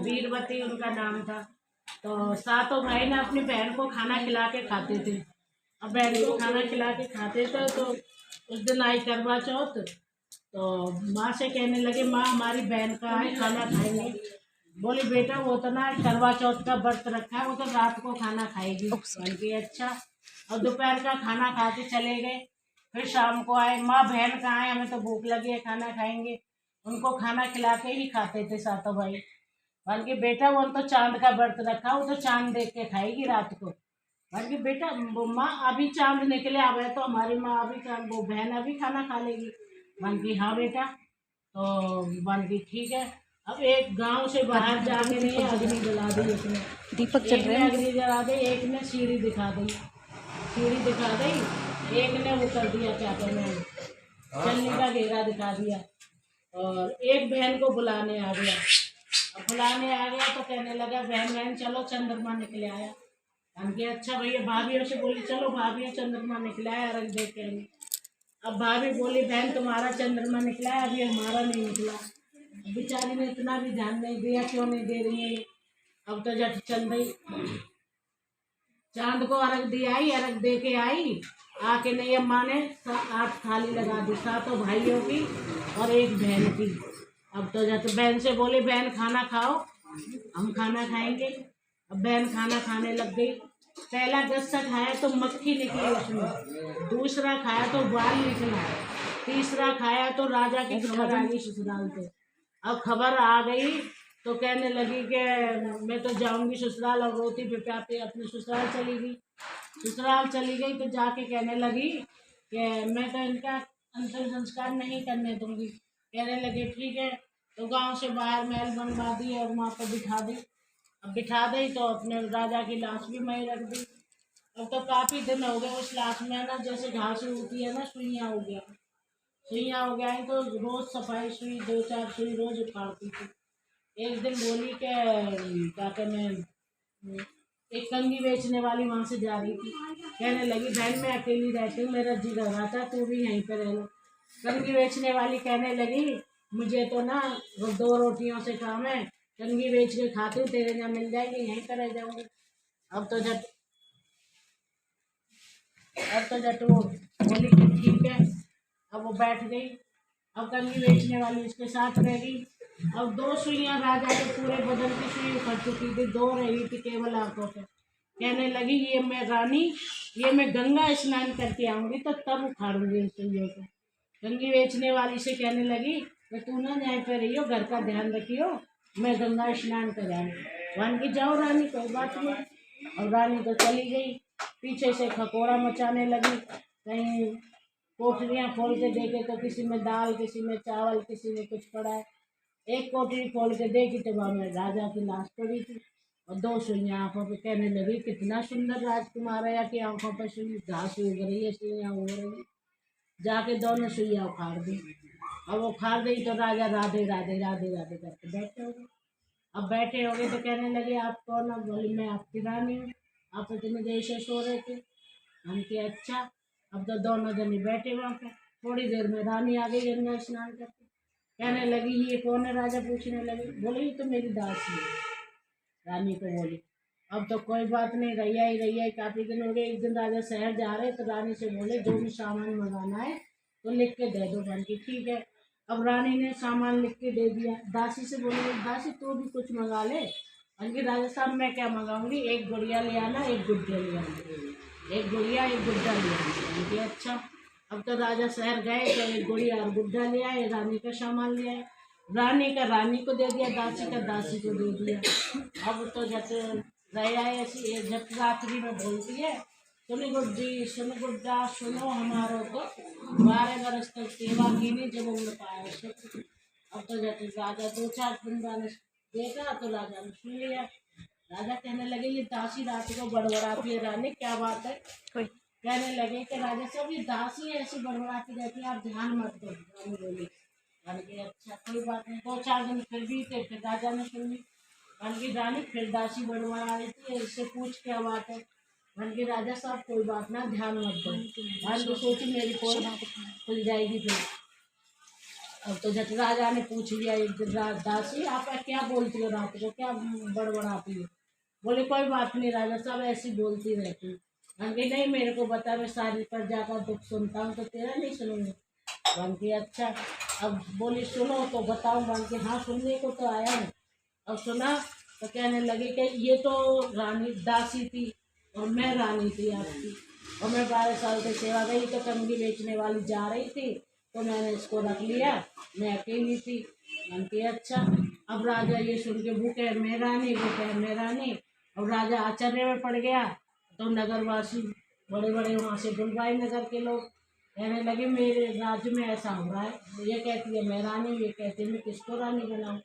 वीरवती उनका नाम था। तो सातों भाई ना अपनी बहन को खाना खिला के खाते थे। अब बहन को खाना खिला के खाते थे तो उस दिन आई करवा चौथ, तो माँ से कहने लगे माँ हमारी बहन का है खाना खाएंगे। बोली बेटा वो तो ना करवा चौथ का व्रत रखा है, वो तो रात को खाना खाएगी। बोली अच्छा। और दोपहर का खाना खा के चले गए। फिर शाम को आए, माँ बहन कहाँ है, हमें तो भूख लगी है खाना खाएंगे। उनको खाना खिला के ही खाते थे सातों भाई। बल्कि बेटा वो तो चांद का व्रत रखा, वो तो चांद देख के खाएगी रात को। बल्कि बेटा माँ अभी चांद निकले आवे तो हमारी माँ अभी चांद, वो बहन अभी खाना खा लेगी। बल्कि हाँ बेटा। तो बल्कि ठीक है। अब एक गांव से बाहर जाके नहीं अग्नि जला दी उसने, दीपक चल एक रहे ने हैं। अग्नि जला दी, एक ने सीढ़ी दिखा दी, सीढ़ी दिखा दी, एक ने वो कर दिया क्या कहते हैं चलने का घेरा दिखा दिया। और एक बहन को बुलाने आ गया। अब बुलाने आ गया तो कहने लगा बहन बहन चलो चंद्रमा निकले आया। हम कहे अच्छा भैया, भाभी से बोली चलो भाभी चंद्रमा निकला है अर्घ दे के आएंगे। अब भाभी बोली बहन तुम्हारा चंद्रमा निकला है, अभी हमारा नहीं निकला। बेचारी ने इतना भी ध्यान नहीं दिया, क्यों नहीं दे रही है ये। अब तो जब चल रही चांद को अर्घ दिया आई, अर्घ दे के आई, आके नहीं अम्मा ने 8 थाली लगा दी, सातों भाइयों की और एक बहन की। अब तो जब बहन से बोली बहन खाना खाओ, हम खाना खाएंगे। अब बहन खाना खाने लग गई। पहला गस्सा खाया तो मक्खी निकली उसमें, दूसरा खाया तो बाल निकला, तीसरा खाया तो राजा की खबर आ गई ससुराल से। अब खबर आ गई तो कहने लगी कि मैं तो जाऊंगी ससुराल, और रोती पिटाते अपने ससुराल चली गई। ससुराल चली गई तो जाके कहने लगी कि मैं तो इनका अंतिम संस्कार नहीं करने दूंगी। कहने लगे ठीक है। तो गांव से बाहर महल बनवा दी और वहाँ पर बिठा दी। अब बिठा दी तो अपने राजा की लाश भी वहीं रख दी। अब तो काफी दिन हो गए उस लाश में ना, जैसे घास उगती है ना सुइयां हो गया, सुइयां हो गया है। तो रोज सफाई सुई 2-4 सुई रोज उखाड़ती थी। एक दिन बोली के क्या कहते हैं एक कंगी बेचने वाली वहां से जा रही थी। कहने लगी बहन मैं अकेली रहती हूँ, मेरा जी कर रहा था, तू भी यहीं पर रह लो। कंगी बेचने वाली कहने लगी मुझे तो ना 2 रोटियों से काम है, कंगी बेच के खाती हूँ, तेरे यहाँ मिल जाएगी यहीं पर रह जाऊंगी। अब तो जब वो बोली कि ठीक है। अब वो बैठ गई। अब कंगी बेचने वाली उसके साथ रह गई। अब 2 सुइयां राजा के पूरे बदन की सुई उखड़ चुकी थी, 2 रही थी केवल आंखों पे। कहने लगी ये मैं रानी, ये मैं गंगा स्नान करके आऊंगी तो तब उखाड़ूंगी इन सुइयों को। कंगी बेचने वाली से कहने लगी कि तू ना यहीं पे रहियो, घर का ध्यान रखियो, मैं गंगा स्नान कराऊंगी। वन की जाओ रानी, कोई बात नहीं। और रानी तो चली गई। पीछे से खकोड़ा मचाने लगी। कहीं कोठरियाँ खोल के देखे तो किसी में दाल, किसी में चावल, किसी में कुछ पड़ा है। एक कोठरी खोल के देखी तो वहाँ में राजा की लाश पड़ी थी और 2 सुइयां आंखों पे। कहने लगी कितना सुंदर राजकुमार है कि आंखों पर सुई घास उग रही है, सुइयां उग रही है। जाके दोनों सुइयां उखाड़ दी। अब उखाड़ दी तो राजा राधे राधे राधे राधे करके बैठे हो गए। अब बैठे हो गए तो कहने लगे आप कौन? अब बोली मैं आपकी रानी हूँ, आप इतनी देर से सो रहे थे। हम के अच्छा। अब तो दोनों जने बैठे वहाँ पे। थोड़ी देर में रानी आ गई गंगा स्नान करके। कहने लगी ये कौन है? राजा पूछने लगे। बोले ये तो मेरी दासी है। रानी को बोली अब तो कोई बात नहीं, रैया ही रैया ही, काफी दिन हो गए। एक दिन राजा शहर जा रहे तो रानी से बोले जो भी सामान मंगाना है तो लिख के दे दो। बन की ठीक है। अब रानी ने सामान लिख के दे दिया। दासी से बोले दासी तू भी कुछ मंगा ले। बल्कि राजा साहब मैं क्या मंगाऊंगी, एक गुड़िया ले आना, एक गुड्डे ले आना, एक गुड़िया एक गुड्डा ले आना। बल्कि अच्छा। अब तो राजा शहर गए तो एक गुड़िया और गुड्डा ले आए, रानी का सामान ले आए। रानी का रानी को दे दिया, दासी का दासी को दे दिया। अब तो जैसे रह आए ऐसी जब रात्रि में बोलती है सुनो गुड्डी सुनो गुड्डा सुनो हमारो को 12 बरस तक सेवा की नहीं जब उम्र पाया सुख। अब तो जैसे राजा 2-4 दिन बाद देखा तो राजा ने सुन लिया। राजा कहने लगे ये दासी रात को बड़बड़ाती है, रानी क्या बात है? कहने लगे कि राजा साहब ये दासी ऐसी बड़बड़ाती रहती है, आप ध्यान मत दो। रानी बोली बल्कि अच्छा कोई बात नहीं। 2-4 दिन फिर बीते, फिर राजा ने सुन ली। बल्कि रानी फिर दासी बड़बड़ा रही थी, इससे पूछ क्या बात है? बल्कि राजा साहब कोई बात ना, ध्यान मत दो। बल्कि सोची मेरी पोल खुल जाएगी फिर। अब तो झट राजा ने पूछ लिया एक दिन, दासी आप क्या बोलती हो रात को, क्या बड़बड़ाती हो? बोले कोई बात नहीं राजा साहब, ऐसी बोलती रहती हूँ। हमने नहीं, मेरे को बता, मैं सारी प्रजा का दुख सुनता हूँ, तो तेरा नहीं सुनूंगी। बन के अच्छा, अब बोली सुनो तो बताओ। बन के हाँ सुनने को तो आया हूँ। अब सुना तो कहने लगी कि ये तो रानी दासी थी और मैं रानी थी आपकी, और मैं 12 साल से सेवा गई, तो कंगी बेचने वाली जा रही थी तो मैंने इसको रख लिया, मैं अकेली थी। बनती अच्छा। अब राजा ये सुन के भूखे, मैं रानी, भूखे मैं रानी। अब राजा आश्चर्य में पड़ गया। तो नगरवासी बड़े बड़े वहाँ से बुलवाए, नगर के लोग कहने लगे मेरे राज्य में ऐसा हो रहा है, ये कहती है मैं रानी, ये कहती है मैं किसको रानी बनाऊँ।